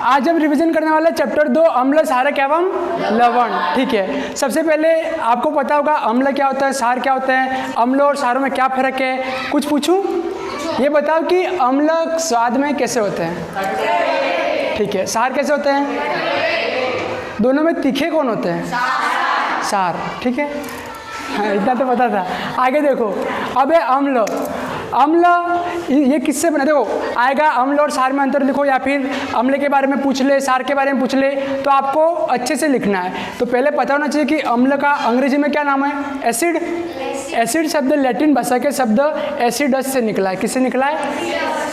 आज हम रिवीजन करने वाले चैप्टर 2 अम्ल क्षारक एवं लवण। ठीक है, सबसे पहले आपको पता होगा अम्ल क्या होता है, क्षार क्या होता है, अम्ल और क्षारों में क्या फर्क है। कुछ पूछूं? ये बताओ कि अम्ल स्वाद में कैसे होते हैं? ठीक है, क्षार कैसे होते हैं? दोनों में तीखे कौन होते हैं? क्षार। ठीक है, हाँ, इतना तो पता था। आगे देखो, अब है अम्ल। अम्ल ये किससे बना? देखो आएगा अम्ल और क्षार में अंतर लिखो, या फिर अम्ल के बारे में पूछ ले, क्षार के बारे में पूछ ले, तो आपको अच्छे से लिखना है। तो पहले पता होना चाहिए कि अम्ल का अंग्रेजी में क्या नाम है? एसिड। एसिड शब्द लैटिन भाषा के शब्द एसिडस से निकला है। किससे निकला है?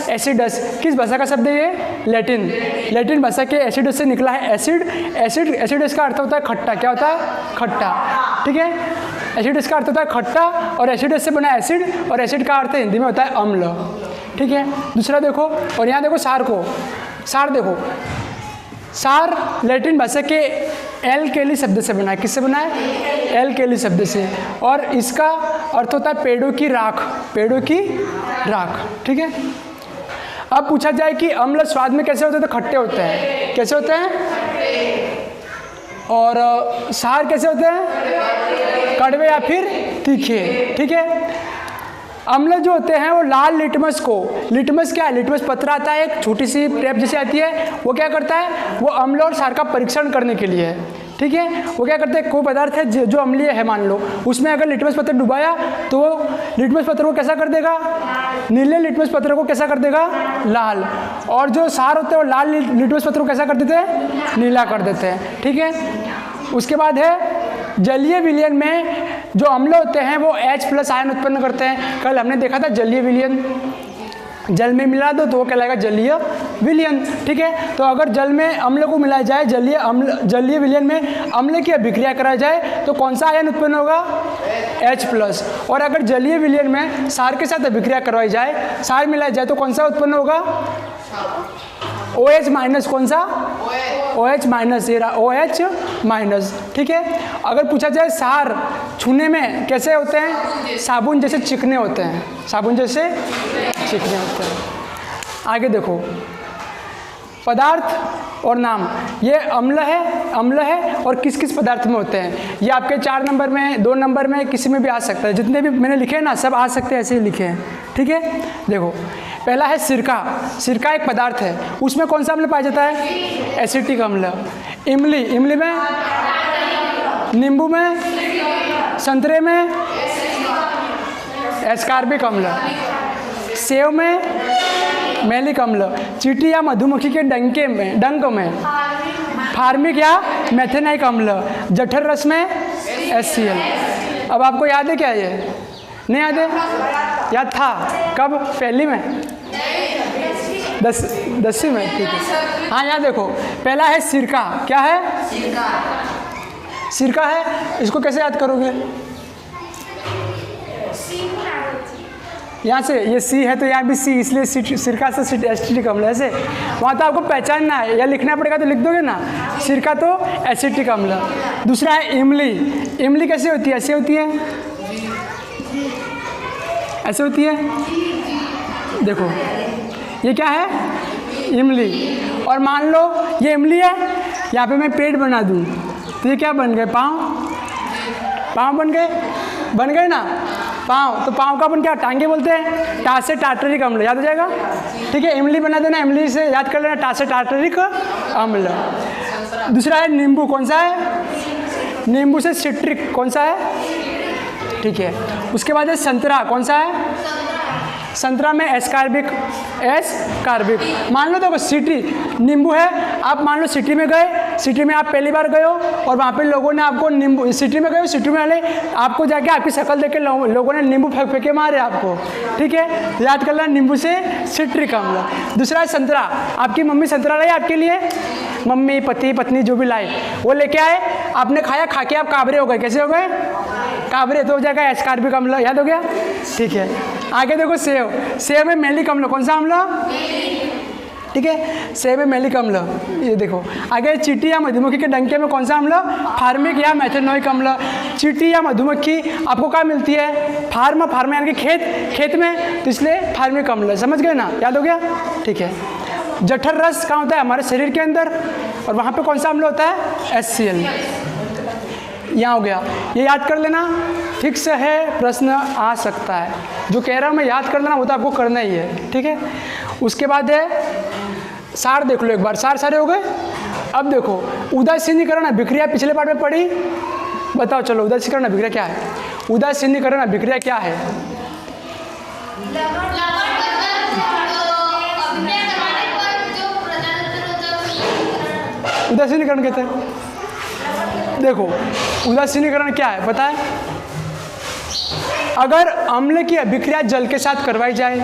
एसिडस। किस भाषा का शब्द है ये? लैटिन। लैटिन भाषा के एसिडस से निकला है एसिड। एसिड, एसिडस का अर्थ होता है खट्टा। क्या होता है? खट्टा। ठीक है, एसिडस का अर्थ होता है खट्टा, और एसिडस से बना एसिड, और एसिड का अर्थ हिंदी में होता है अम्ल। ठीक है, दूसरा देखो, और यहाँ देखो क्षार को। क्षार देखो, क्षार लैटिन भाषा के एल्केली शब्द से बना है। किससे बना है? एल्केली शब्द से, और इसका अर्थ होता है पेड़ों की राख। पेड़ों की राख। ठीक है, अब पूछा जाए कि अम्ल स्वाद में कैसे होते हैं, तो खट्टे होते हैं। कैसे होते हैं? और क्षार कैसे होते हैं? कड़वे या फिर तीखे। ठीक है, अम्ल जो होते हैं वो लाल लिटमस को, लिटमस क्या है? लिटमस पत्र आता है, एक छोटी सी टेप जैसे आती है, वो क्या करता है? वो अम्ल और क्षार का परीक्षण करने के लिए है। ठीक है, वो क्या करते हैं? कोई पदार्थ है जो अम्लीय है मान लो, उसमें अगर लिटमस पत्र डुबाया तो वो लिटमस पत्र को कैसा कर देगा? नीले लिटमस पत्र को कैसा कर देगा? लाल। और जो क्षार होते हैं वो लाल लिटमस पत्र को कैसा कर देते हैं? नीला कर देते हैं। ठीक है, उसके बाद है जलीय विलयन में जो अम्ल होते हैं वो H+ आयन उत्पन्न करते हैं। कल हमने देखा था जलीय विलयन, जल में मिला दो तो वो कहलाएगा जलीय विलयन। ठीक है, तो अगर जल में अम्ल को मिलाया जाए, जलीय विलयन में अम्ल की अभिक्रिया कराई जाए तो कौन सा आयन उत्पन्न होगा? H+। और अगर जलीय विलयन में क्षार के साथ अभिक्रिया करवाई जाए, क्षार मिलाया जाए तो कौन सा उत्पन्न होगा? OH-। कौन सा? OH-। ये रहा OH-। ठीक है, अगर पूछा जाए क्षार छूने में कैसे होते हैं? साबुन जैसे चिकने होते हैं। साबुन जैसे चिकने होते हैं। आगे देखो, पदार्थ और नाम। ये अम्ल है और किस किस पदार्थ में होते हैं। ये आपके 4 नंबर में, 2 नंबर में, किसी में भी आ सकता है। जितने भी मैंने लिखे हैं ना सब आ सकते हैं, ऐसे ही लिखे हैं। ठीक है, देखो पहला है सिरका। सिरका एक पदार्थ है, उसमें कौन सा अम्ल पाया जाता है? एसिटिक अम्ल। इमली, इमली में, नींबू में, संतरे में एस्कार्बिक अम्ल, सेव में मैलिक अम्ल, चींटी या मधुमक्खी के डंक में फार्मिक या मेथेनाइक अम्ल, जठर रस में HCl। अब आपको याद है क्या ये? नहीं याद है? याद था कब? पहली में? 10वीं में। ठीक है, हाँ यहाँ देखो, पहला है सिरका। क्या है? सिरका है। इसको कैसे याद करोगे? यहाँ से ये सी है तो यहाँ भी सी, इसलिए सिरका से एसिटिक अम्ल। ऐसे वहाँ तो आपको पहचानना है, या लिखना पड़ेगा तो लिख दोगे ना। सिरका तो एसिटिक अम्ल। दूसरा है इमली। इमली कैसे होती है? ऐसे होती है, ऐसे होती है। देखो ये क्या है? इमली। और मान लो ये इमली है, यहाँ पे मैं पेट बना दूँ तो ये क्या बन गए? पाँव। पाँव बन गए ना पाँव। तो पाँव का अपन क्या? टांगे बोलते हैं। टा से टार्टरिक अम्ल, याद हो जाएगा। ठीक है, इमली बना देना, इमली से याद कर लेना टा से टार्टरिक अम्ल। दूसरा है नींबू। कौन सा है? नींबू से सिट्रिक। कौन सा है? ठीक है, उसके बाद है संतरा। कौन सा है? संतरा में एस्कार्बिक। मान लो देखो सिटी, नींबू है, आप मान लो सिटी में गए, सिटी में आप पहली बार गए हो और वहाँ पे लोगों ने आपको नींबू, सिटी में गए, सिटी में वाले आपको जाके आपकी शक्ल देख के लोगों ने नींबू फेंके मारे आपको। ठीक है, याद कर लेना नींबू से सिट्रिक अम्ल। दूसरा है संतरा। आपकी मम्मी संतरा लाई आपके लिए, मम्मी पति पत्नी जो भी लाए वो लेके आए, आपने खाया, खा के आप काबरे हो गए। कैसे हो गए? काबरे। तो हो जाएगा एस्कार्बिक अम्ल। याद हो गया? ठीक है, आगे देखो सेव। सेव में मैलिक अम्ल। कौन सा अम्ल? ठीक है, सेव में मैलिक अम्ल। ये देखो आगे चींटी या मधुमक्खी के डंके में कौन सा अम्ल? फार्मिक या मेथेनोइक अम्ल। चींटी या मधुमक्खी आपको कहाँ मिलती है? फार्म यानी कि खेत में, तो इसलिए फार्मिक अम्ल। समझ गए ना? याद हो गया? ठीक है, जठर रस कहाँ होता है? हमारे शरीर के अंदर, और वहाँ पे कौन सा अम्ल होता है? HCl। यहाँ हो गया, ये याद कर लेना, ठीक से है, प्रश्न आ सकता है। जो कह रहा हूँ मैं याद कर लेना, वो तो आपको करना ही है, ठीक है। उसके बाद है सार, देख लो एक बार, सार सारे हो गए। अब देखो उदासीनीकरण अभिक्रिया पिछले पार्ट में पढ़ी, बताओ चलो उदासीनीकरण अभिक्रिया क्या है? उदासीनीकरण अभिक्रिया क्या है? उदासीनीकरण कहते हैं। देखो उदासीनीकरण क्या है पता है? अगर अम्ल की अभिक्रिया जल के साथ करवाई जाए,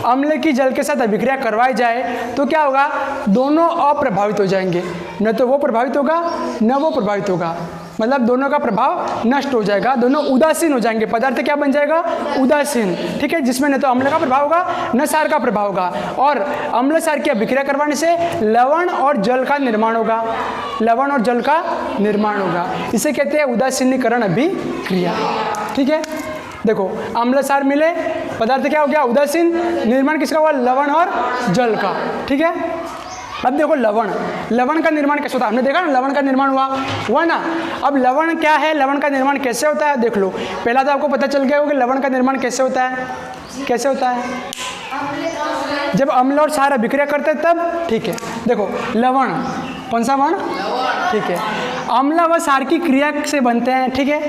अम्ल की जल के साथ अभिक्रिया करवाई जाए तो क्या होगा? दोनों अप्रभावित हो जाएंगे, न तो वो प्रभावित होगा न वो प्रभावित होगा, मतलब दोनों का प्रभाव नष्ट हो जाएगा, दोनों उदासीन हो जाएंगे। पदार्थ क्या बन जाएगा? उदासीन, ठीक है, जिसमें न तो अम्ल का प्रभाव होगा न सार का प्रभाव होगा। और अम्ल सार की अभिक्रिया करवाने से लवण और जल का निर्माण होगा, लवण और जल का निर्माण होगा। इसे कहते हैं उदासीनीकरण अभिक्रिया, ठीक है। देखो अम्ल सार मिले, पदार्थ क्या हो गया? उदासीन, निर्माण किसका हुआ? लवण और जल का, ठीक है। अब देखो लवण, लवण का निर्माण कैसे होता है? हमने देखा ना लवण का निर्माण हुआ ना। अब लवण क्या है, लवण का निर्माण कैसे होता है? देख लो, पहला तो आपको पता चल गया होगा कि लवण का निर्माण कैसे होता है। कैसे होता है? जब अम्ल और सार अभिक्रिया करते हैं तब, ठीक है। देखो लवण, कौन सा वर्ण? ठीक है। अम्ल व सार की क्रिया से बनते हैं, ठीक है,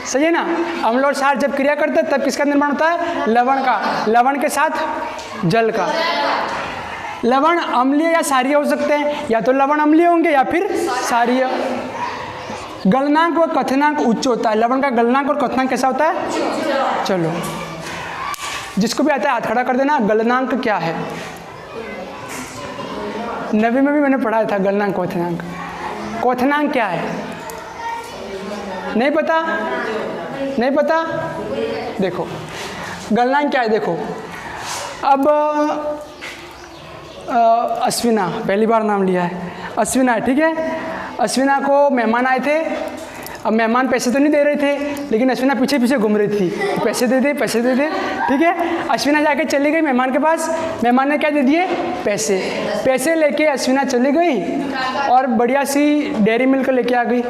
सही है ना। अम्ल और सार जब क्रिया करते हैं तब किसका निर्माण होता है? लवण का, लवण के साथ जल का। लवण अम्लीय या क्षारीय हो सकते हैं, या तो लवण अम्लीय होंगे या फिर क्षारीय। गलनांक व कथनांक उच्च होता है। लवण का गलनांक और कथनांक कैसा होता है? चलो जिसको भी आता है हाथ खड़ा कर देना। गलनांक क्या है? नवी में भी मैंने पढ़ाया था गलनांक क्वथनांक। क्वथनांक क्या है? नहीं पता? नहीं पता? देखो गलनांक क्या है, देखो अब अश्विना, पहली बार नाम लिया है, अश्विना है, ठीक है। अश्विना को मेहमान आए थे, अब मेहमान पैसे तो नहीं दे रहे थे, लेकिन अश्विना पीछे पीछे घूम रही थी, पैसे दे दे पैसे दे दे, ठीक है। अश्विना जाके चली गई मेहमान के पास, मेहमान ने क्या दे दिए? पैसे। पैसे लेके अश्विना चली गई और बढ़िया सी डेयरी मिल्क लेके आ गई,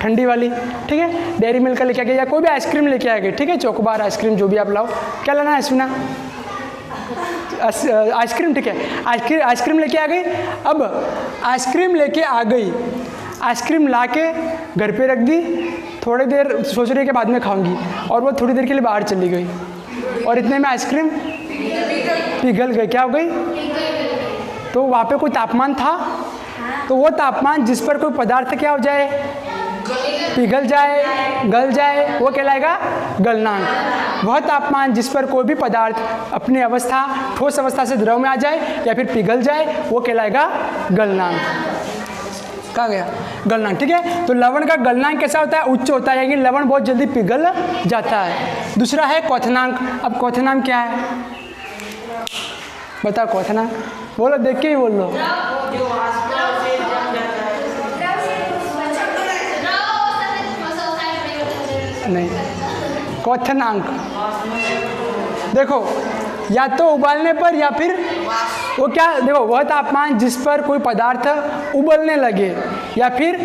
ठंडी वाली, ठीक है। डेयरी मिल्क लेके आ गई या कोई भी आइसक्रीम लेके आ गई, ठीक है, चोकोबार आइसक्रीम जो भी आप लाओ। क्या लाना है अश्विना? आइसक्रीम, ठीक है। आइसक्रीम लेके आ गई। अब आइसक्रीम लेके आ गई, आइसक्रीम ला के घर पे रख दी, थोड़ी देर सोच रही है कि बाद में खाऊंगी, और वो थोड़ी देर के लिए बाहर चली गई, और इतने में आइसक्रीम पिघल गई। क्या हो गई? तो वहाँ पे कोई तापमान था, तो वो तापमान जिस पर कोई पदार्थ क्या हो जाए? पिघल जाए, गल जाए, वो कहलाएगा गलनांक। वह तापमान जिस पर कोई भी पदार्थ अपनी अवस्था, ठोस अवस्था से द्रव में आ जाए या फिर पिघल जाए, वो कहलाएगा गलनांक। कहाँ गया? गलनांक, ठीक है। तो लवण का गलनांक कैसा होता है? उच्च होता है, यानी लवण बहुत जल्दी पिघल जाता है। दूसरा है क्वथनांक। अब क्वथनांक क्या है? बताओ क्वथनांक, बोलो, देख के ही बोल लो। नहीं, क्वथनांक देखो, या तो उबालने पर या फिर वो क्या, देखो वह तापमान जिस पर कोई पदार्थ उबलने लगे या फिर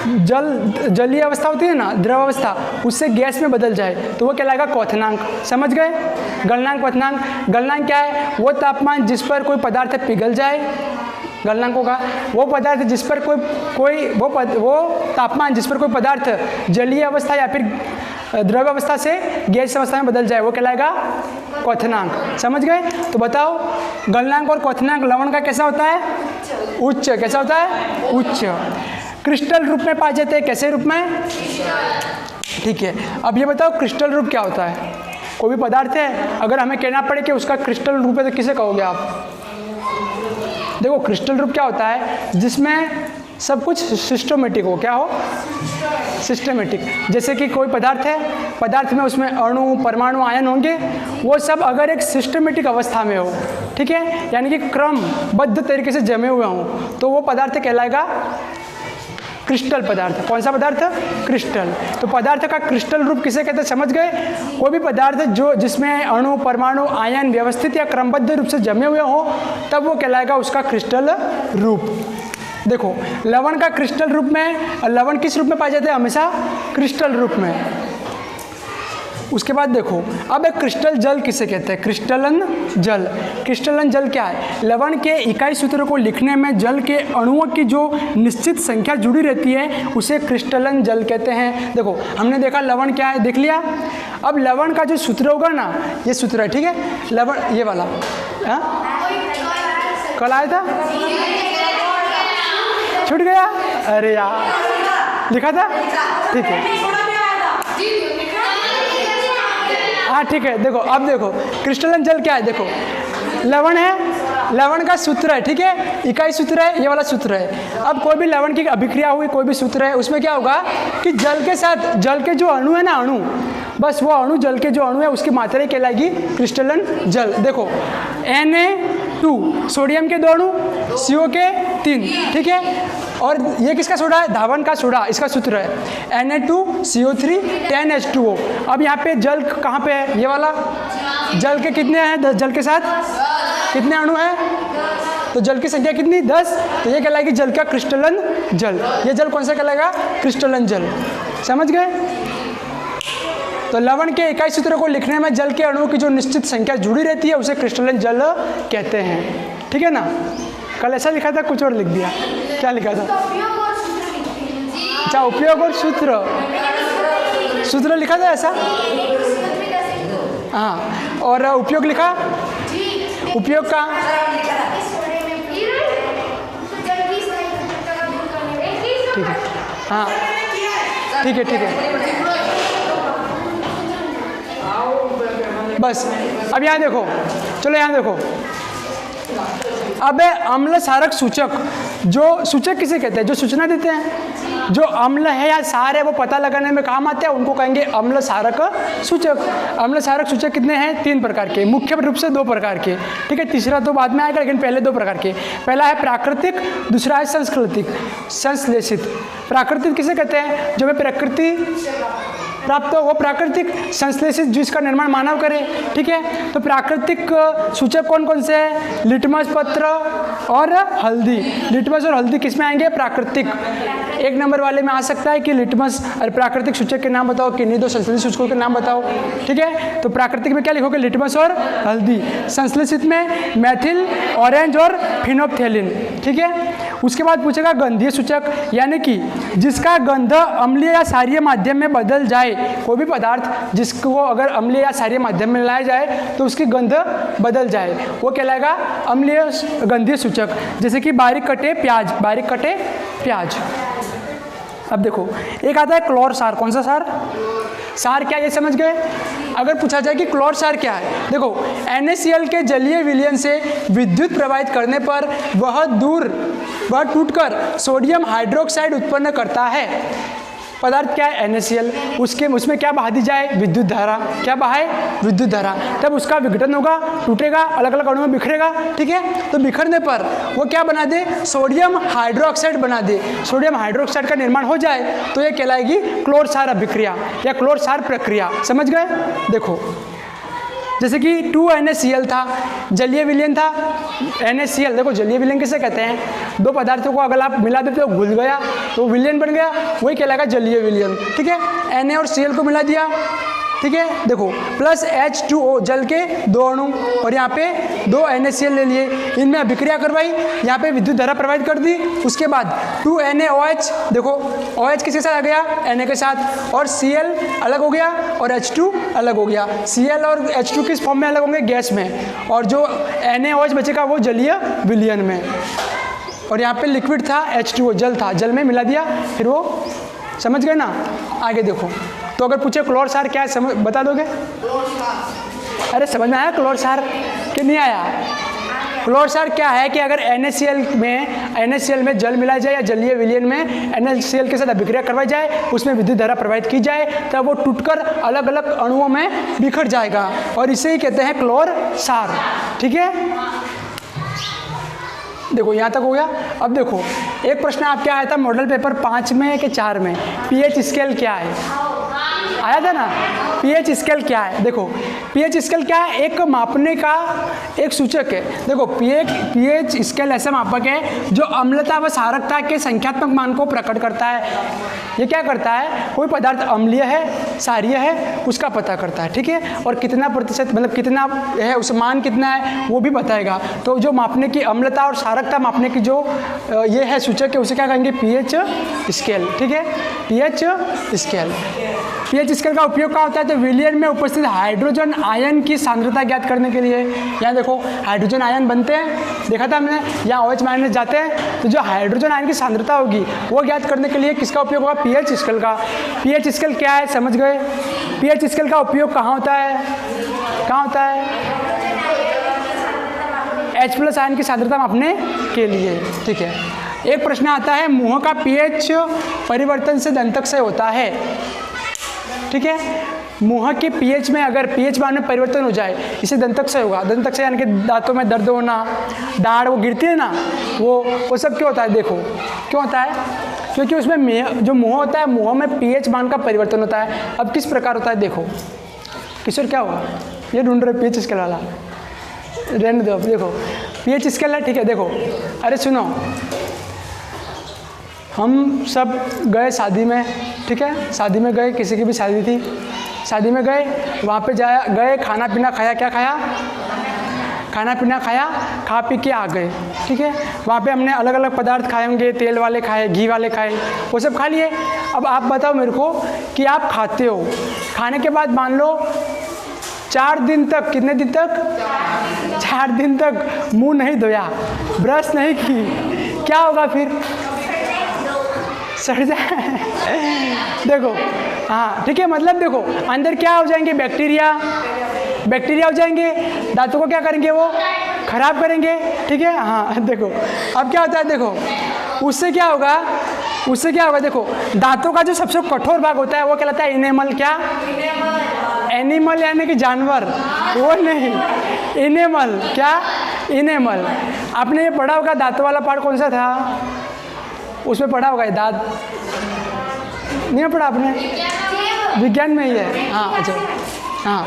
जलीय अवस्था होती है ना, द्रव अवस्था, उससे गैस में बदल जाए, तो वो कहलाएगा क्वथनांक। समझ गए? गलनांक, क्वथनांक। गलनांक क्या है? वो तापमान जिस पर कोई पदार्थ पिघल जाए, गलनांक होगा वो पदार्थ जिस पर वो तापमान जिस पर कोई पदार्थ जलीय अवस्था या फिर द्रव अवस्था से गैस अवस्था में बदल जाए, वो कहलाएगा क्वथनांक। समझ गए? तो बताओ गलनांक और क्वथनांक लवण का कैसा होता है? उच्च। कैसा होता है? उच्च। क्रिस्टल रूप में पाए जाते हैं। कैसे रूप में? ठीक है। अब ये बताओ क्रिस्टल रूप क्या होता है? कोई भी पदार्थ है, अगर हमें कहना पड़े कि उसका क्रिस्टल रूप है तो किसे कहोगे आप? देखो क्रिस्टल रूप क्या होता है? जिसमें सब कुछ सिस्टमेटिक हो। क्या हो? सिस्टमेटिक। जैसे कि कोई पदार्थ है, पदार्थ में उसमें अणु, परमाणु, आयन होंगे, वो सब अगर एक सिस्टमेटिक अवस्था में हो, ठीक है, यानी कि क्रमबद्ध तरीके से जमे हुए हों, तो वो पदार्थ कहलाएगा क्रिस्टल पदार्थ। कौन सा पदार्थ? क्रिस्टल। तो पदार्थ का क्रिस्टल रूप किसे कहते हैं, समझ गए? कोई भी पदार्थ जो जिसमें अणु, परमाणु, आयन व्यवस्थित या क्रमबद्ध रूप से जमे हुए हो, तब वो कहलाएगा उसका क्रिस्टल रूप। देखो, लवण का क्रिस्टल रूप में, लवण किस रूप में पाए जाते हैं? हमेशा क्रिस्टल रूप में। उसके बाद देखो, अब एक क्रिस्टल जल किसे कहते हैं? क्रिस्टलन जल। क्रिस्टलन जल क्या है? लवण के इकाई सूत्र को लिखने में जल के अणुओं की जो निश्चित संख्या जुड़ी रहती है उसे क्रिस्टलन जल कहते हैं। देखो, हमने देखा लवण क्या है, देख लिया। अब लवण का जो सूत्र होगा ना, ये सूत्र है, ठीक है? लवण ये वाला, कल आया था, छूट गया, अरे यार लिखा था, ठीक है, हाँ ठीक है। देखो, अब देखो क्रिस्टलन जल क्या है, देखो लवण है, लवण का सूत्र है, ठीक है, इकाई सूत्र है, ये वाला सूत्र है। अब कोई भी लवण की अभिक्रिया हुई, कोई भी सूत्र है, उसमें क्या होगा कि जल के साथ, जल के जो अणु है ना, अणु, बस वो अणु, जल के जो अणु है उसकी मात्रा कहलाएगी क्रिस्टलन जल। देखो Na2 सोडियम के 2 अणु, CO के 3, ठीक है, और ये किसका सोडा है? धावन का सोडा, इसका सूत्र है Na2CO3 10H2O। अब यहाँ पे जल कहाँ पे है? ये वाला जल के कितने हैं? जल के साथ कितने अणु हैं? तो जल की संख्या कितनी? 10। तो ये कहलाएगी जल का क्रिस्टलन जल। ये जल कौन सा कहलाएगा? क्रिस्टलन जल। समझ गए? तो लवण के इकाई सूत्र को लिखने में जल के अणुओं की जो निश्चित संख्या जुड़ी रहती है उसे क्रिस्टलन जल कहते हैं, ठीक है ना? कल ऐसा लिखा था, कुछ और लिख दिया, क्या लिखा था? अच्छा, उपयोग और सूत्र, सूत्र लिखा था ऐसा, हाँ, और उपयोग लिखा, उपयोग का ठीक है, हाँ ठीक है, ठीक है, बस। अब यहाँ देखो, चलो यहाँ देखो, अब अम्ल सारक सूचक, जो सूचक किसे कहते हैं? जो सूचना देते हैं। जो अम्ल है या सार है वो पता लगाने में काम आते हैं, उनको कहेंगे अम्ल सारक सूचक। अम्ल सारक सूचक कितने हैं? 3 प्रकार के, मुख्य रूप से 2 प्रकार के, ठीक है, तीसरा तो बाद में आएगा, लेकिन पहले 2 प्रकार के। पहला है प्राकृतिक, दूसरा है संश्लेषित। प्राकृतिक किसे कहते हैं? जो हमें प्रकृति प्राप्त हो, वो प्राकृतिक। संश्लेषित, जिसका निर्माण मानव करे, ठीक है। तो प्राकृतिक सूचक कौन कौन से हैं? लिटमस पत्र और हल्दी। लिटमस और हल्दी किस में आएंगे? प्राकृतिक। 1 नंबर वाले में आ सकता है कि लिटमस और प्राकृतिक सूचक के नाम बताओ, किन्हीं 2 संश्लेषित सूचकों के नाम बताओ, ठीक है। तो प्राकृतिक में क्या लिखोगे? लिटमस और हल्दी। संश्लेषित में मैथिल, ऑरेंज और फिनोप्थेलिन, ठीक है। उसके बाद पूछेगा गंधीय सूचक, यानी कि जिसका गंध अम्लीय या क्षारीय माध्यम में बदल जाए। कोई भी पदार्थ जिसको अगर अम्लीय या क्षारीय माध्यम में लाया जाए तो उसकी गंध बदल जाए, वो कहलाएगा अम्लीय गंधीय सूचक। जैसे कि बारीक कटे प्याज, बारीक कटे प्याज। अब देखो, एक आता है क्लोर सार। कौन सा सार? सार क्या, ये समझ गए? अगर पूछा जाए कि क्लोर सार क्या है, देखो NaCl के जलीय विलयन से विद्युत प्रवाहित करने पर वह टूटकर सोडियम हाइड्रोक्साइड उत्पन्न करता है। पदार्थ क्या है? NaCl। उसमें क्या बहा दी जाए? विद्युत धारा। क्या बहाए? विद्युत धारा। तब उसका विघटन होगा, टूटेगा, अलग अलग अणुओं में बिखरेगा, ठीक है। तो बिखरने पर वो क्या बना दे? सोडियम हाइड्रोक्साइड बना दे। सोडियम हाइड्रोक्साइड का निर्माण हो जाए तो ये कहलाएगी क्लोर सार अभिक्रिया या क्लोर सार प्रक्रिया। समझ गए? देखो, जैसे कि 2NaCl था, जलीय विलयन था NaCl। देखो, जलीय विलयन किसे कहते हैं? 2 पदार्थों को अगर आप मिला देते हो, घुल गया तो विलयन बन गया, वही कहलाएगा जलीय विलयन, ठीक है। Na और Cl को मिला दिया, ठीक है। देखो, प्लस H2O, जल के 2 अणु, और यहाँ पे 2 NaCl ले लिए, इनमें अभिक्रिया करवाई, यहाँ पे विद्युत धारा प्रवाहित कर दी। उसके बाद 2NaOH, देखो OH किसके साथ आ गया? Na के साथ, और Cl अलग हो गया और H2 अलग हो गया। Cl और H2 किस फॉर्म में अलग होंगे? गैस में। और जो NaOH बचेगा वो जलीय विलयन में। और यहाँ पे लिक्विड था, H2O जल था, जल में मिला दिया, फिर वो, समझ गए ना? आगे देखो, तो अगर पूछे क्लोर सार क्या है, बता दोगे? अरे समझ में आया क्लोर सार कि नहीं आया? क्लोर सार क्या है कि अगर NaCl में जल मिला जाए या जलीय विलयन में NaCl के साथ अभिक्रिया करवाई जाए, उसमें विद्युत धारा प्रवाहित की जाए, तब वो टूटकर अलग अलग अणुओं में बिखर जाएगा, और इसे ही कहते हैं क्लोर सार, ठीक है। देखो, यहाँ तक हो गया। अब देखो, एक प्रश्न आपके आया था मॉडल पेपर 5 में कि 4 में, पीएच स्केल क्या है, आया था ना। पीएच स्केल क्या है, देखो पीएच स्केल क्या है, एक मापने का एक सूचक है। देखो पीएच स्केल ऐसा मापक है जो अम्लता व क्षारकता के संख्यात्मक मान को प्रकट करता है। ये क्या करता है, कोई पदार्थ अम्लीय है, क्षारीय है, उसका पता करता है, ठीक है, और कितना प्रतिशत मतलब कितना है, उस मान कितना है वो भी बताएगा। तो जो मापने की अम्लता और क्षारकता मापने की जो ये है सूचक है, उसे क्या कहेंगे, पीएच स्केल, ठीक है, पीएच स्केल। पीएच स्केल का उपयोग क्या होता है, तो विलयन में उपस्थित हाइड्रोजन आयन की सांद्रता ज्ञात करने के लिए। यहाँ देखो हाइड्रोजन आयन बनते हैं, देखा था हमने, यहाँ OH माइनस जाते हैं, तो जो हाइड्रोजन आयन की सांद्रता होगी वो ज्ञात करने के लिए किसका उपयोग होगा, पीएच स्केल का। पीएच स्केल क्या है समझ गए। पीएच स्केल का उपयोग कहाँ होता है, कहाँ होता है, H+ आयन की सांद्रता मापने के लिए, ठीक है। एक प्रश्न आता है, मुंह का पीएच परिवर्तन से दंतक से होता है, ठीक है। मुंह के पीएच में अगर पीएच मान में परिवर्तन हो जाए, इसे दंतक से होगा। दंतक से यानी कि दांतों में दर्द होना, दाढ़ वो गिरती है ना, वो सब क्यों होता है, देखो क्यों होता है, क्योंकि उसमें जो मुंह होता है, मुंह में पीएच मान का परिवर्तन होता है। अब किस प्रकार होता है, देखो किशोर क्या हुआ, ये ढूंढ रहे पीएच स्केल वाला, रहने दो। अब देखो पीएच स्केल है, ठीक है। देखो अरे सुनो, हम सब गए शादी में, ठीक है, शादी में गए, किसी की भी शादी थी, शादी में गए, वहाँ पे गए, खाना पीना खाया, क्या खाया, खाना पीना खाया, खा पी के आ गए, ठीक है। वहाँ पे हमने अलग अलग पदार्थ खाए होंगे, तेल वाले खाए, घी वाले खाए, वो सब खा लिए। अब आप बताओ मेरे को कि आप खाते हो, खाने के बाद मान लो 4 दिन तक, कितने दिन तक, 4 दिन तक मुंह नहीं धोया, ब्रश नहीं की, क्या होगा फिर, सड़ जाए। देखो हाँ ठीक है, मतलब देखो अंदर क्या हो जाएंगे, बैक्टीरिया हो जाएंगे, दांतों को क्या करेंगे, वो खराब करेंगे, ठीक है। हाँ देखो अब क्या होता है, देखो उससे क्या होगा, देखो दांतों का जो सबसे कठोर भाग होता है वो कहलाता है इनेमल। क्या, एनिमल यानी कि जानवर, वो नहीं, इनेमल। क्या, इनेमल। आपने ये पढ़ा होगा, दांतों वाला पार्ट कौन सा था, उसमें पढ़ा होगा, दांत नहीं पढ़ा आपने, विज्ञान में ही है। हाँ अच्छा, हाँ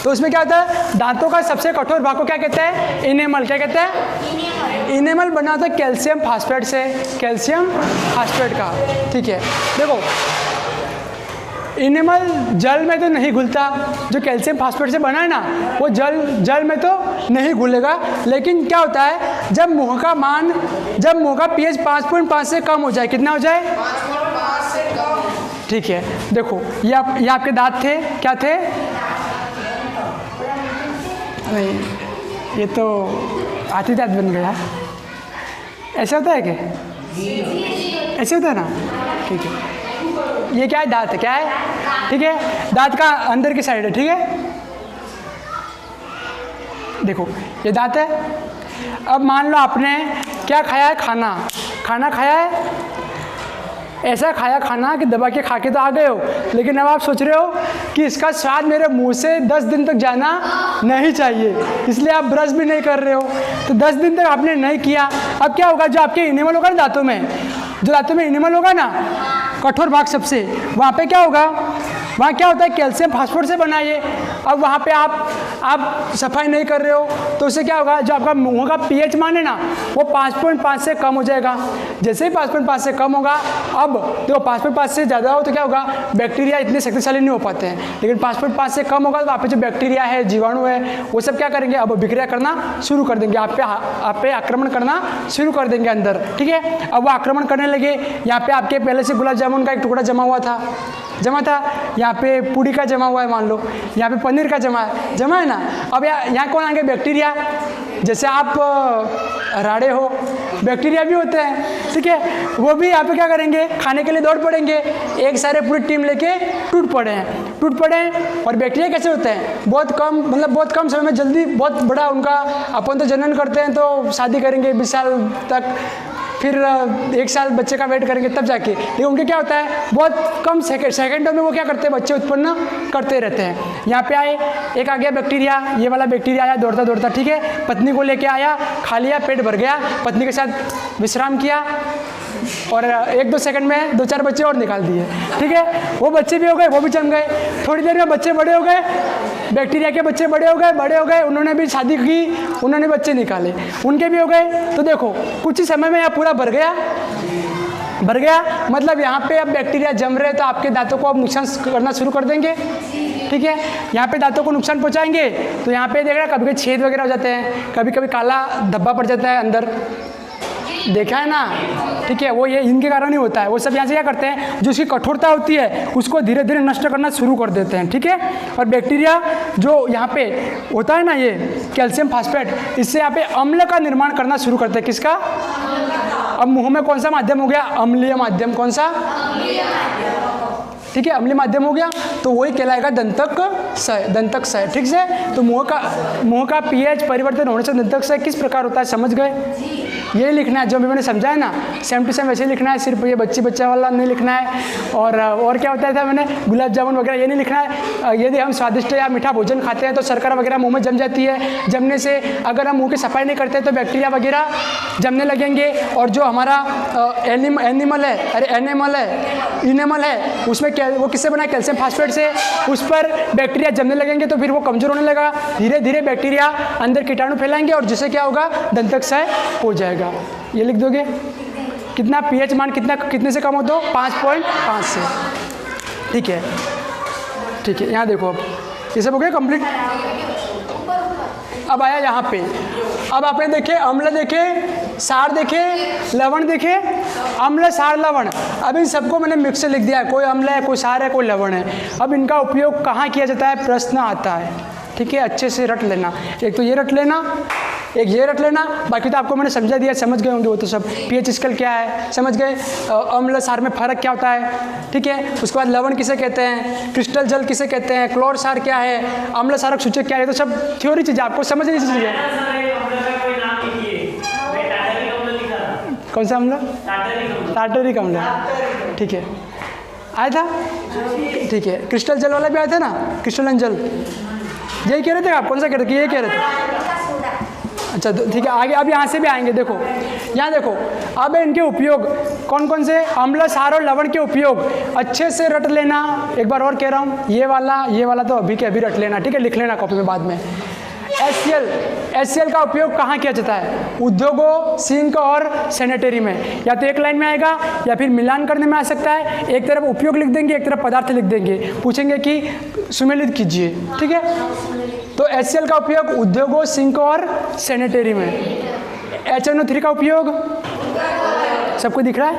तो उसमें क्या होता है, दांतों का सबसे कठोर भाग को क्या कहते हैं, इनेमल। क्या कहते हैं, इनेमल बना होता है कैल्शियम फास्फेट से, कैल्शियम फास्फेट का, ठीक है। देखो इनेमल जल में तो नहीं घुलता, जो कैल्शियम फास्फेट से बना है ना, वो जल में तो नहीं घुलेगा, लेकिन क्या होता है, जब मुंह का पीएच 5.5 से कम हो जाए, कितना हो जाए, 5.5 से कम, ठीक है। देखो ये आपके दांत थे, क्या थे, नहीं ये तो हाथी दांत बन गया, ऐसा होता है क्या, ऐसे होता है ना, ठीक है। ये क्या है, दांत है, क्या है, ठीक है, दांत का अंदर की साइड है, ठीक है। देखो ये दांत है। अब मान लो आपने क्या खाया है, खाना खाया है, ऐसा खाया खाना कि दबा के खा के तो आ गए हो, लेकिन अब आप सोच रहे हो कि इसका स्वाद मेरे मुंह से 10 दिन तक जाना नहीं चाहिए, इसलिए आप ब्रश भी नहीं कर रहे हो, तो 10 दिन तक आपने नहीं किया। अब क्या होगा, जो आपके इनेमल होगा ना दांतों में, जो दांतों में इनेमल होगा ना, कठोर भाग सबसे, वहाँ पे क्या होगा, वहाँ क्या होता है, कैल्शियम फास्फोरेट से बना ये। अब वहाँ पे आप सफाई नहीं कर रहे हो, तो उससे क्या होगा, जो आपका मुंह का पीएच मान है ना, वो 5.5 से कम हो जाएगा। जैसे ही 5.5 से कम होगा, अब देखो 5.5 से ज़्यादा हो तो क्या होगा, बैक्टीरिया इतने शक्तिशाली नहीं हो पाते हैं, लेकिन 5.5 से कम होगा तो वहाँ पे जो बैक्टीरिया है, जीवाणु है, वो सब क्या करेंगे, अब विक्रिया करना शुरू कर देंगे, आप पे आक्रमण करना शुरू कर देंगे अंदर, ठीक है। अब वो आक्रमण करने लगे, यहाँ पे आपके पहले से गुलाब जामुन का एक टुकड़ा जमा था, यहाँ पे पूड़ी का जमा हुआ है, मान लो यहाँ पे पनीर का जमा है ना। अब यहाँ कौन आएंगे, बैक्टीरिया। जैसे आप राड़े हो, बैक्टीरिया भी होते हैं, ठीक है, वो भी यहाँ पे क्या करेंगे, खाने के लिए दौड़ पड़ेंगे, एक सारे पूरी टीम लेके टूट पड़े हैं। और बैक्टीरिया कैसे होते हैं, बहुत कम समय में जल्दी बहुत बड़ा उनका, अपन तो जनन करते हैं तो शादी करेंगे 20 साल तक, फिर 1 साल बच्चे का वेट करेंगे तब जाके। लेकिन उनके क्या होता है, बहुत कम सेकेंडों में वो क्या करते हैं, बच्चे उत्पन्न करते रहते हैं। यहाँ पे आए, एक आ गया बैक्टीरिया, ये वाला बैक्टीरिया आया दौड़ता दौड़ता, ठीक है, पत्नी को लेके आया, खा लिया, पेट भर गया, पत्नी के साथ विश्राम किया और 1-2 सेकंड में 2-4 बच्चे और निकाल दिए, ठीक है। वो बच्चे भी हो गए, वो भी जम गए, थोड़ी देर में बच्चे बड़े हो गए, बैक्टीरिया के बच्चे बड़े हो गए, उन्होंने भी शादी की, उन्होंने बच्चे निकाले, उनके भी हो गए। तो देखो कुछ ही समय में यह पूरा भर गया, मतलब यहाँ पे अब बैक्टीरिया जम रहे, तो आपके दांतों को अब नुकसान करना शुरू कर देंगे, ठीक है। यहाँ पे दांतों को नुकसान पहुँचाएंगे, तो यहाँ पे देख रहे कभी कभी छेद वगैरह हो जाते हैं, कभी कभी काला धब्बा पड़ जाता है अंदर, देखा है ना, ठीक है। वो ये इनके कारण ही होता है। वो सब यहाँ से क्या करते हैं, जो उसकी कठोरता होती है उसको धीरे धीरे नष्ट करना शुरू कर देते हैं, ठीक है। और बैक्टीरिया जो यहाँ पे होता है ना, ये कैल्शियम फास्फेट, इससे यहाँ पे अम्ल का निर्माण करना शुरू करते हैं। किसका? अब मुंह में कौन सा माध्यम हो गया, अम्लीय माध्यम। कौन सा? ठीक है, अम्लीय माध्यम हो गया, तो वही कहलाएगा दंतकसय, ठीक से। तो मुंह का पीएच परिवर्तन होने से दंतकसय किस प्रकार होता है, समझ गए? ये लिखना है जो भी मैंने समझाया ना, सेम टू सेम वैसे लिखना है, सिर्फ ये बच्चा वाला नहीं लिखना है। और क्या होता था, मैंने गुलाब जामुन वगैरह ये नहीं लिखना है। यदि हम स्वादिष्ट या मीठा भोजन खाते हैं तो शर्करा वगैरह मुंह में जम जाती है, जमने से अगर हम मुंह की सफाई नहीं करते तो बैक्टीरिया वगैरह जमने लगेंगे। और जो हमारा एनिमल है उसमें वो किससे बना है, कैल्शियम फास्फेट से, उस पर बैक्टीरिया जमने लगेंगे, तो फिर वो कमजोर होने लगा, धीरे धीरे बैक्टीरिया अंदर कीटाणु फैलाएंगे और जिससे क्या होगा, दंतकसय हो जाएगा। ये लिख दोगे, कितना पीएच मान कितने से कम हो, तो 5.5 से, ठीक है, ठीक है। यहाँ देखो, अब ये सब हो गया कंप्लीट। अब आया यहाँ पे, अब आपने देखे अम्ल देखे, सार देखे, लवण देखे, अम्ल सार लवण। अब इन सबको मैंने मिक्स से लिख दिया है, कोई अम्ल है, कोई सार है, कोई लवण है। अब इनका उपयोग कहाँ किया जाता है, प्रश्न आता है, ठीक है, अच्छे से रट लेना। एक तो ये रट लेना, एक ये रट लेना, बाकी तो आपको मैंने समझा दिया, समझ गए होंगे वो तो सब। पीएच स्केल क्या है समझ गए, अम्ल सार में फर्क क्या होता है, ठीक है। उसके बाद लवण किसे कहते हैं, क्रिस्टल जल किसे कहते हैं, क्लोर सार क्या है, अम्ल सारक सूचक क्या है, तो सब थ्योरी चीज़ें आपको समझनी चीज़ें। कौन सा अम्ल? टार्टरिक अम्ल, ठीक है, आया था, ठीक है। क्रिस्टल जल वाला भी आया था ना, क्रिस्टलन जल, यही कह रहे थे आप, कौन सा कह रहे थे, ये कह रहे थे, अच्छा ठीक है। आगे अब यहाँ से भी आएंगे, देखो यहाँ देखो, अब इनके उपयोग कौन कौन से, अम्ल सार और लवण के उपयोग अच्छे से रट लेना। एक बार और कह रहा हूँ, ये वाला तो अभी के अभी रट लेना, ठीक है, लिख लेना कॉपी में बाद में। HCl का उपयोग कहाँ किया जाता है, उद्योगों, सिंक और सैनिटरी में। या तो एक लाइन में आएगा या फिर मिलान करने में आ सकता है। एक तरफ उपयोग लिख देंगे, एक तरफ पदार्थ लिख देंगे, पूछेंगे कि सुमेलित कीजिए, ठीक है। तो HCl का उपयोग उद्योगों, सिंक और सैनिटरी में। HNO3 का उपयोग सबको दिख रहा है,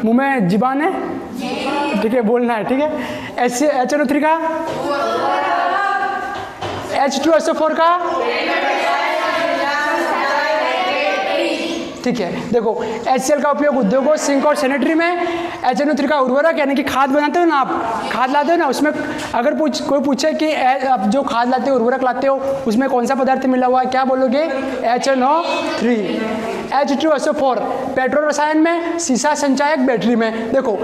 मुंह में जीबान है, ठीक है, बोलना है, ठीक है। HNO3 का, H2SO4 का, ठीक है। देखो HCl का उपयोग उद्योगों, सिंक और सैनिटरी में। HNO3 का उर्वरक, यानी कि खाद बनाते हो ना आप, खाद लाते हो ना, उसमें अगर कोई पूछे कि आप जो खाद लाते हो, उर्वरक लाते हो, उसमें कौन सा पदार्थ मिला हुआ है, क्या बोलोगे, HNO3। H2SO4 पेट्रो रसायन में, सीसा संचायक बैटरी में। देखो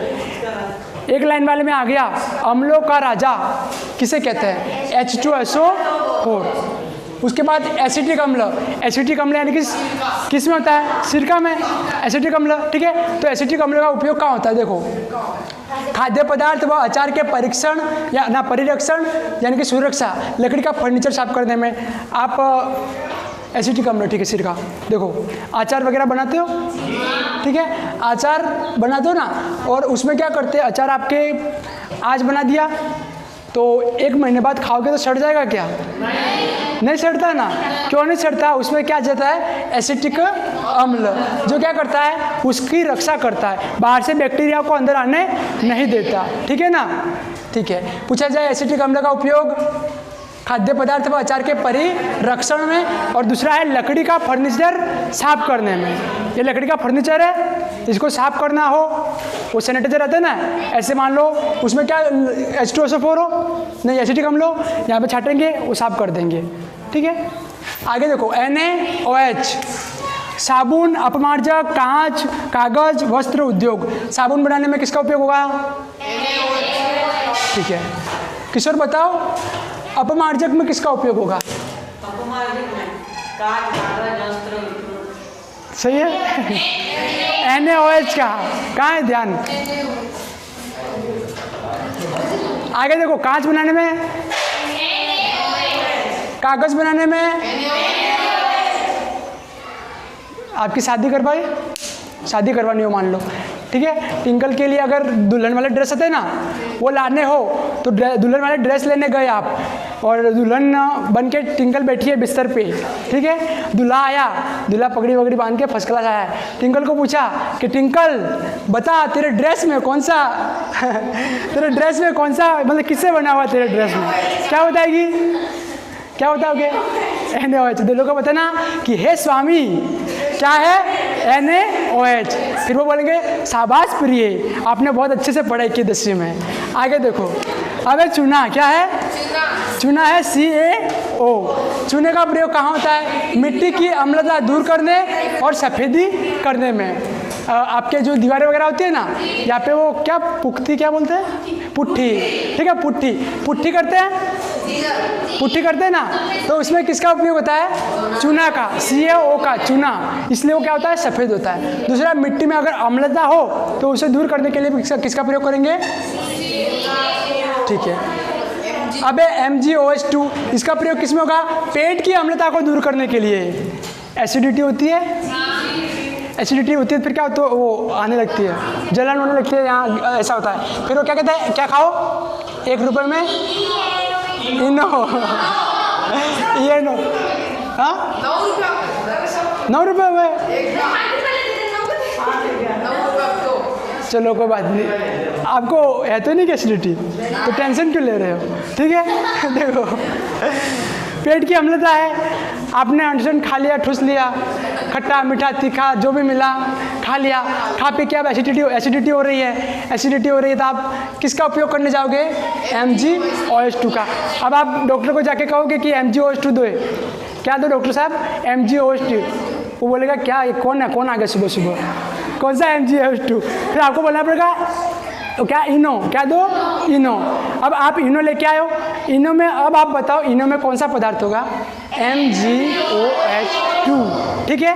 एक लाइन वाले में आ गया, अम्लों का राजा किसे कहते हैं, H2SO4। उसके बाद एसिटिक अम्ल यानी कि किस में होता है, सिरका में, एसिटिक अम्ल, ठीक है। तो एसिटिक अम्ल का उपयोग कहाँ होता है, देखो खाद्य पदार्थ व अचार के परीक्षण या ना परिरक्षण यानी कि सुरक्षा, लकड़ी का फर्नीचर साफ करने में आप एसिटिक अम्ल, ठीक है, सिरका। देखो अचार वगैरह बनाते हो, ठीक है, अचार बनाते हो ना, और उसमें क्या करते हैं, अचार आपके आज बना दिया तो 1 महीने बाद खाओगे तो सड़ जाएगा क्या, नहीं सड़ता ना। क्यों नहीं सड़ता, उसमें क्या जाता है, एसिटिक अम्ल, जो क्या करता है, उसकी रक्षा करता है, बाहर से बैक्टीरिया को अंदर आने नहीं देता, ठीक है ना, ठीक है। पूछा जाए एसिटिक अम्ल का उपयोग खाद्य पदार्थ व अचार के परिरक्षण में, और दूसरा है लकड़ी का फर्नीचर साफ करने में। ये लकड़ी का फर्नीचर है, इसको साफ करना हो, वो सैनिटाइजर रहता है ना, ऐसे मान लो उसमें क्या H2SO4 हो, नहीं एसिटिक अम्ल हो, यहाँ पे छाटेंगे वो साफ कर देंगे, ठीक है। आगे देखो NaOH, साबुन, अपमार्जक, कांच, कागज, वस्त्र उद्योग। साबुन बनाने में किसका उपयोग होगा? ठीक है, किशोर बताओ अपमार्जक में किसका उपयोग होगा? अपमार्जक में कांच, कागज, वस्त्र उद्योग। सही है। NaOH कहाँ है? ध्यान। आगे देखो, कांच बनाने में, कागज बनाने में, आपकी शादी करवानी हो मान लो, ठीक है, टिंकल के लिए अगर दुल्हन वाले ड्रेस होते हैं ना, वो लाने हो तो दुल्हन वाले ड्रेस लेने गए आप, और दुल्हन बन के टिंकल बैठी है बिस्तर पे, ठीक है, दूल्हा आया, दूल्हा पगड़ी वगड़ी बांध के फर्स्ट क्लास आया है, टिंकल को पूछा कि टिंकल बता तेरे ड्रेस में कौन सा तेरे ड्रेस में कौन सा, मतलब किससे बना हुआ तेरे ड्रेस में, क्या बताएगी? क्या बताओगे? NaOH। दिलों को बताना कि हे स्वामी क्या है? NaOH। फिर वो बोलेंगे शाबाश प्रिय, आपने बहुत अच्छे से पढ़ाई की 10वीं में। आगे देखो, अब चूना, क्या है? चूना है CaO। चूने का प्रयोग कहाँ होता है? मिट्टी की अम्लता दूर करने और सफ़ेदी करने में। आपके जो दीवारें वगैरह होती है ना, यहाँ पे वो क्या पुख्ती क्या बोलते हैं? पुट्ठी, ठीक है, पुट्ठी करते हैं ना, तो उसमें किसका उपयोग होता है? चूना का, CaO का, चूना, इसलिए वो क्या होता है? सफ़ेद होता है। दूसरा, मिट्टी में अगर अम्लता हो तो उसे दूर करने के लिए किसका प्रयोग करेंगे? ठीक है। अब MgOH2, इसका प्रयोग किस में होगा? पेट की अम्लता को दूर करने के लिए। एसिडिटी होती है, फिर क्या होता है? वो आने लगती है, जलन होने लगती है, यहाँ ऐसा होता है। फिर वो क्या कहते हैं? क्या खाओ 1 रुपये में? इनो। ये नो, हाँ 9 रुपये में। चलो कोई बात नहीं, आपको है तो नहीं कि एसिडिटी, तो टेंशन क्यों ले रहे हो? ठीक है। देखो, पेट की अम्लता है, आपने अंडरस्टैंड खा लिया, ठूस लिया, खट्टा मीठा तीखा जो भी मिला खा लिया, खा पी के अब एसिडिटी हो रही है, तो आप किसका उपयोग करने जाओगे? MgOH2 का। अब आप डॉक्टर को जाके कहोगे कि MgOH2 दो, क्या दो डॉक्टर साहब? MgOH2। वो बोलेगा क्या, ये कौन आ गया सुबह सुबह, कौन सा MgOH2? फिर आपको बोलना पड़ेगा तो क्या इनो, क्या दो? इनो। अब आप इनो लेके आए हो, इनो में अब आप बताओ इनो में कौन सा पदार्थ होगा? MgOH2, ठीक है।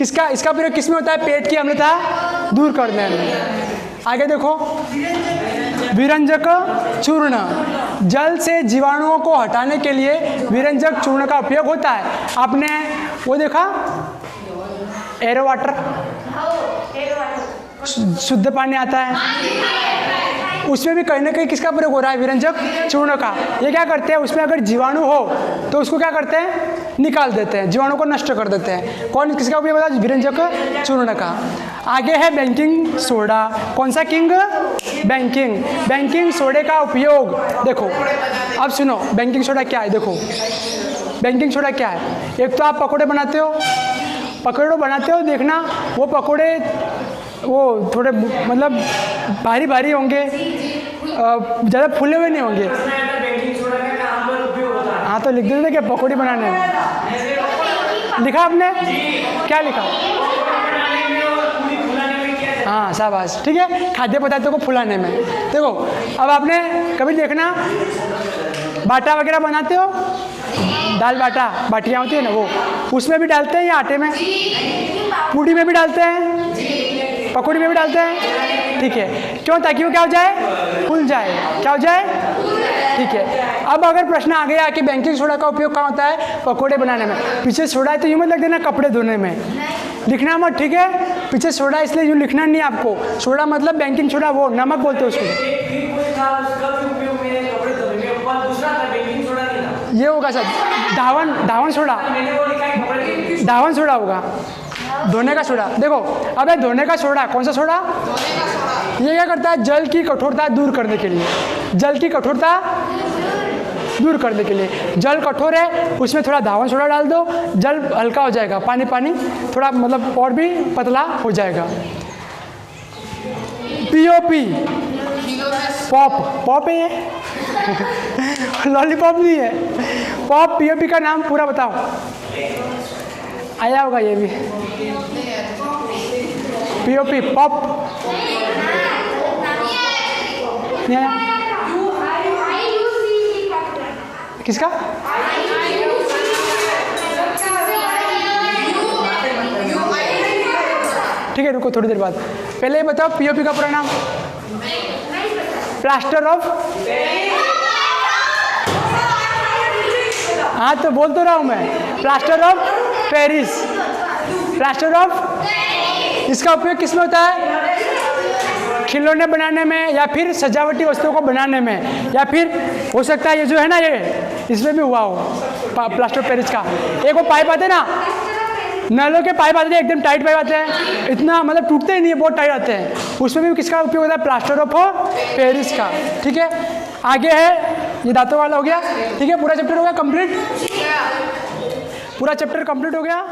इसका प्रयोग किस में होता है? पेट की अम्लता दूर करने में। आगे देखो, विरंजक चूर्ण, जल से जीवाणुओं को हटाने के लिए विरंजक चूर्ण का उपयोग होता है। आपने वो देखा एरो वाटर, शुद्ध पानी आता है, उसमें भी कहीं ना कहीं किसका प्रयोग हो रहा है? विरंजक चूर्ण का। ये क्या करते हैं? उसमें अगर जीवाणु हो तो उसको क्या करते हैं? निकाल देते हैं, जीवाणु को नष्ट कर देते हैं। कौन किसका उपयोग होता है? विरंजक चूर्ण का। आगे है बेकिंग सोडा। कौन सा किंग? बेकिंग सोडे का उपयोग। देखो अब सुनो, बेकिंग सोडा क्या है? देखो बेकिंग सोडा क्या है? एक तो आप पकौड़े बनाते हो, देखना वो पकौड़े वो थोड़े मतलब भारी होंगे, ज़्यादा फूले हुए नहीं होंगे। हाँ तो लिख देते क्या पकौड़ी बनाने में? लिखा आपने? क्या लिखा? हाँ शाबाश, ठीक है, खाद्य पदार्थों को फुलाने में। देखो अब आपने कभी देखना बाटा वगैरह बनाते हो, दाल बाटा, बाटियाँ होती है ना, वो उसमें भी डालते हैं या आटे में? पूड़ी में भी डालते हैं, पकौड़ी में भी डालते हैं, ठीक है। क्यों? ताकि वो क्या हो जाए? फूल जाए। क्या हो जाए? ठीक है। अब अगर प्रश्न आ गया कि बेकिंग सोडा का उपयोग कहाँ होता है? पकौड़े बनाने में। पीछे सोडा है तो यूँ मत लग देना कपड़े धोने में, लिखना मत, ठीक है। पीछे सोडा इसलिए यूँ लिखना नहीं आपको। सोडा मतलब बेकिंग सोडा, वो नमक बोलते हैं उसको। ये होगा सर धावन सोडा होगा, धोने का सोडा। देखो अब है धोने का सोडा, कौन सा सोडा? ये क्या करता है? जल की कठोरता दूर करने के लिए, जल की कठोरता दूर करने के लिए। जल कठोर है, उसमें थोड़ा धावन सोडा डाल दो, जल हल्का हो जाएगा, पानी थोड़ा मतलब और भी पतला हो जाएगा। POP, पॉप है ये लॉलीपॉप नहीं है, पॉप। POP का नाम पूरा बताओ। आया होगा ये भी। पीओपी पॉप नहीं आया? किसका? ठीक है रुको थोड़ी देर बाद, पहले ये बताओ पीओपी का पूरा नाम। प्लास्टर ऑफ, हाँ तो बोल तो रहा हूँ मैं, plaster of Paris. Plaster of, इसका उपयोग किस में होता है? खिलौने बनाने में, या फिर सजावटी वस्तुओं को बनाने में, या फिर हो सकता है ये जो है ना ये इसमें भी हुआ हो प्लास्टर ऑफ पेरिस का। एक वो पाइप आते हैं ना, नलों के पाइप आते हैं, एकदम टाइट पाइप आते हैं, इतना मतलब टूटते ही नहीं है, बहुत टाइट आते हैं, उसमें भी किसका उपयोग होता है? प्लास्टर ऑफ पेरिस का। ठीक है, आगे है ये दांतों वाला हो गया। ठीक है, पूरा चैप्टर हो गया कंप्लीट, पूरा चैप्टर कंप्लीट हो गया।